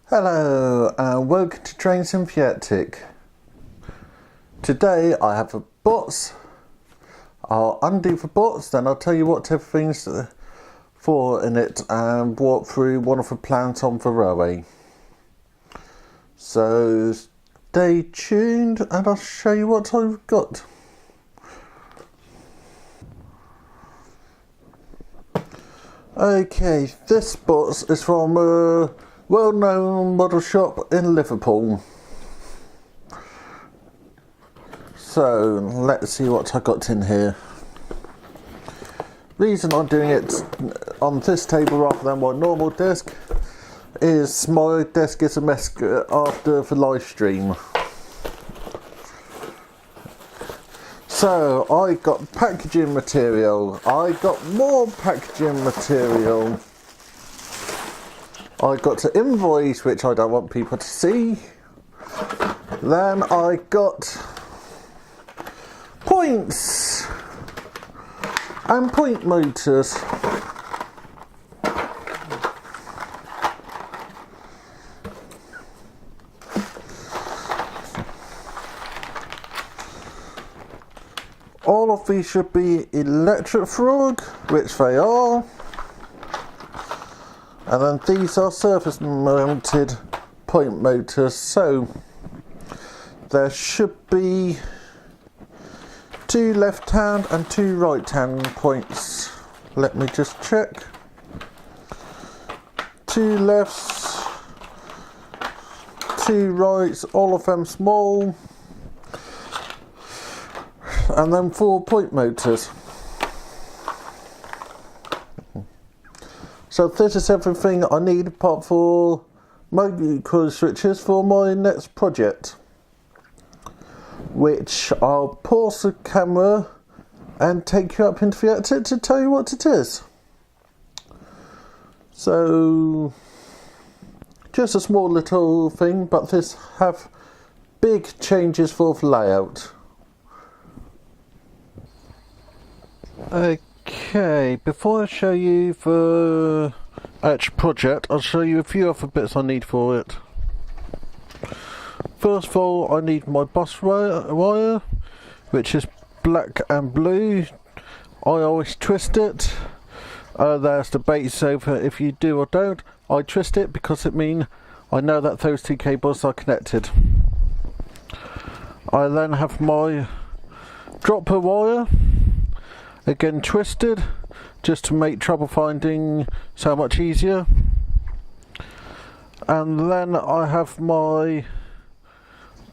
Hello and welcome to Train Synthetix. Today I have a box. I'll undo the box, then I'll tell you what everything's for in it and walk through one of the plans on the railway. So stay tuned and I'll show you what I've got. Okay, this box is from a well-known model shop in Liverpool. So let's see what I got in here. Reason I'm doing it on this table rather than my normal desk is my desk is a mess after the live stream. So I got packaging material, I got more packaging material, I got an invoice which I don't want people to see, then I got points and point motors. All of these should be electric thrug, which they are. And then these are surface mounted point motors, so there should be 2 left hand and 2 right hand points. Let me just check. 2 lefts, 2 rights, all of them small, and then 4 point motors. So this is everything I need apart for micro switches for my next project, which I'll pause the camera and take you up into the attic to tell you what it is. So just a small little thing, but this have big changes for the layout. Okay, before I show you the actual project, I'll show you a few other bits I need for it. First of all, I need my bus wire, which is black and blue. I always twist it. There's debate over if you do or don't. I twist it because it means I know that those 2 cables are connected. I then have my dropper wire, again twisted, just to make trouble finding so much easier. And then I have my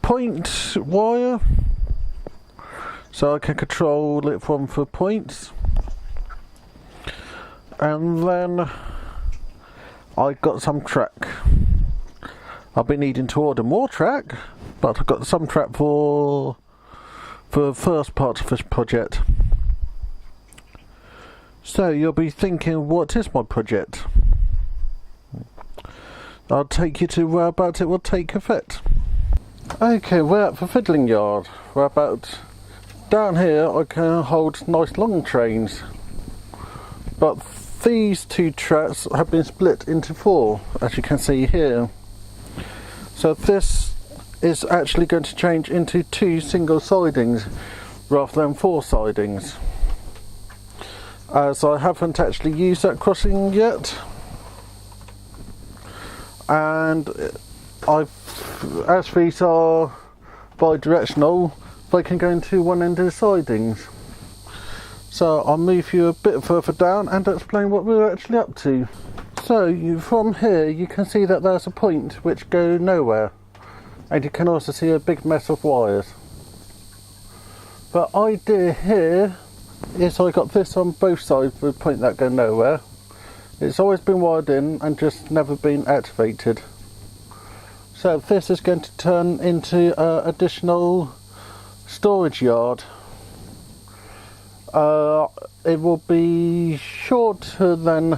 point wire, so I can control it from the points. And then I got some track. I've been needing to order more track, but I've got some track for the first part of this project. So you'll be thinking, what is my project? I'll take you to whereabouts it will take effect. Okay, we're at the fiddling yard. We're about down here. I can hold nice long trains, but these 2 tracks have been split into 4, as you can see here. So this is actually going to change into 2 single sidings rather than 4 sidings, as I haven't actually used that crossing yet, and as these are bi-directional, they can go into one end of the sidings. So I'll move you a bit further down and explain what we're actually up to. So from here you can see that there's a point which goes nowhere, and you can also see a big mess of wires. The idea here is I got this on both sides with a point that go nowhere. It's always been wired in and just never been activated. So this is going to turn into an additional storage yard. It will be shorter than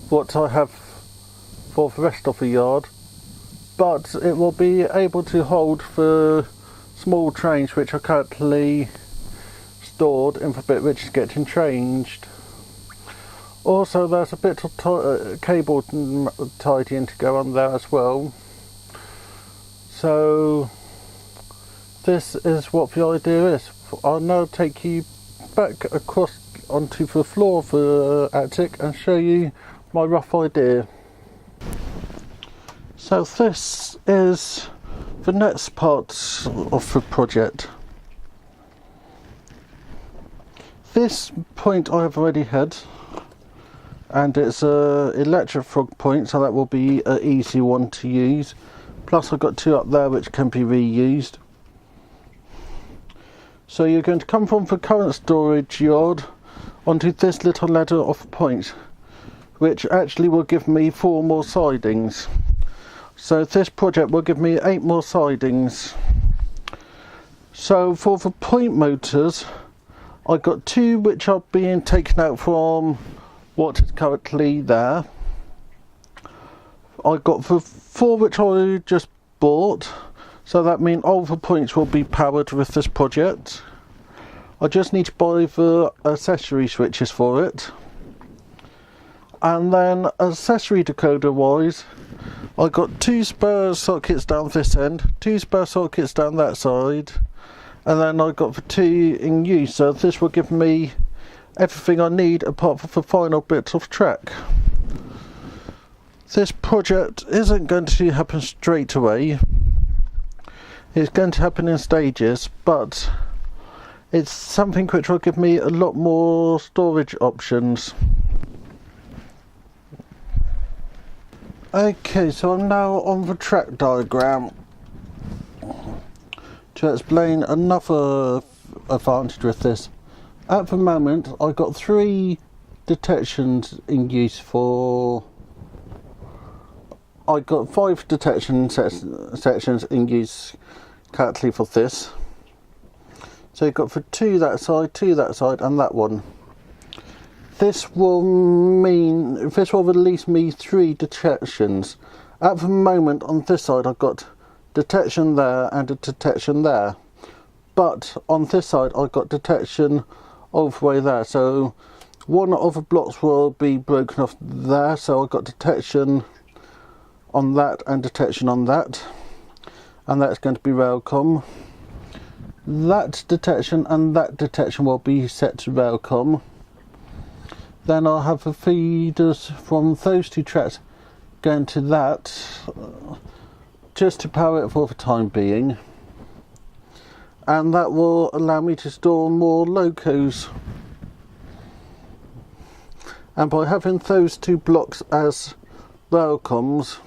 what I have for the rest of the yard, but it will be able to hold the small trains which are currently stored in the bit which is getting changed. Also, there's a bit of cable tidying to go on there as well. So this is what the idea is. I'll now take you back across onto the floor of the attic and show you my rough idea. So this is the next part of the project. This point I have already had, and it's a electric frog point, so that will be an easy one to use. Plus I've got two up there which can be reused. So you're going to come from the current storage yard onto this little ladder of points, which actually will give me 4 more sidings. So this project will give me 8 more sidings. So for the point motors, I got 2 which are being taken out from what is currently there. I got the 4 which I just bought, so that means all the points will be powered with this project. I just need to buy the accessory switches for it. And then accessory decoder wise, I got 2 spare sockets down this end, 2 spare sockets down that side, and then I got the 2 in use, so this will give me everything I need apart from the final bit of track. This project isn't going to happen straight away. It's going to happen in stages, but it's something which will give me a lot more storage options. Okay, so I'm now on the track diagram to explain another advantage with this. At the moment, I've got 3 detections in use for... I got 5 detection sections in use currently for this. So you've got for 2 that side, 2 that side, and that one. This will release me 3 detections. At the moment on this side I've got detection there and a detection there. But on this side I've got detection all the way there. So one of the blocks will be broken off there. So I've got detection on that and detection on that. And that's going to be Railcom. That detection and that detection will be set to Railcom. Then I'll have the feeders from those 2 tracks going to that, just to power it for the time being. And that will allow me to store more locos. And by having those 2 blocks as Railcoms,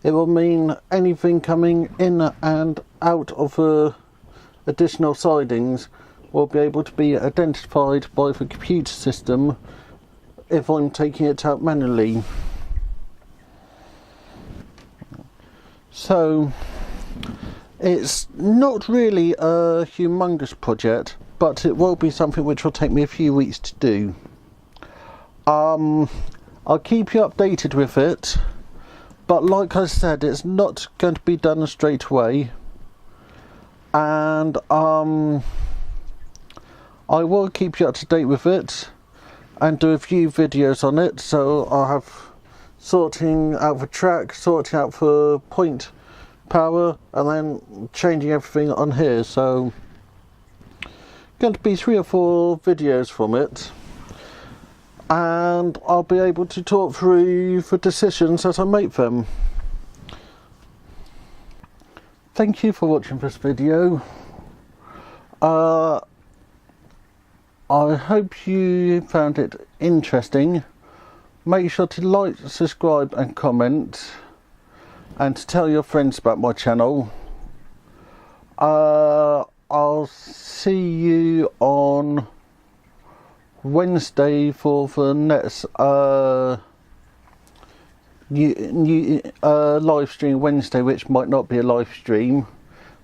it will mean anything coming in and out of the additional sidings will be able to be identified by the computer system if I'm taking it out manually. So it's not really a humongous project, but it will be something which will take me a few weeks to do. I'll keep you updated with it, but like I said, it's not going to be done straight away. And I will keep you up to date with it and do a few videos on it. So I'll have sorting out the track, sorting out the point power, and then changing everything on here. So going to be 3 or 4 videos from it, and I'll be able to talk through the decisions as I make them. Thank you for watching this video. I hope you found it interesting. Make sure to like, subscribe and comment, and to tell your friends about my channel. I'll see you on Wednesday for the next new live stream Wednesday, which might not be a live stream,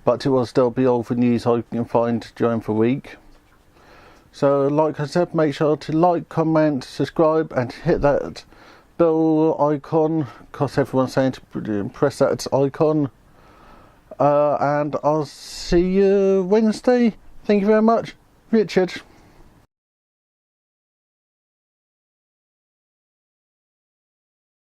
but it will still be all the news I can find during the week. So like I said, make sure to like, comment, subscribe and hit that bell icon, because everyone's saying to press that icon. And I'll see you Wednesday. Thank you very much. Richard.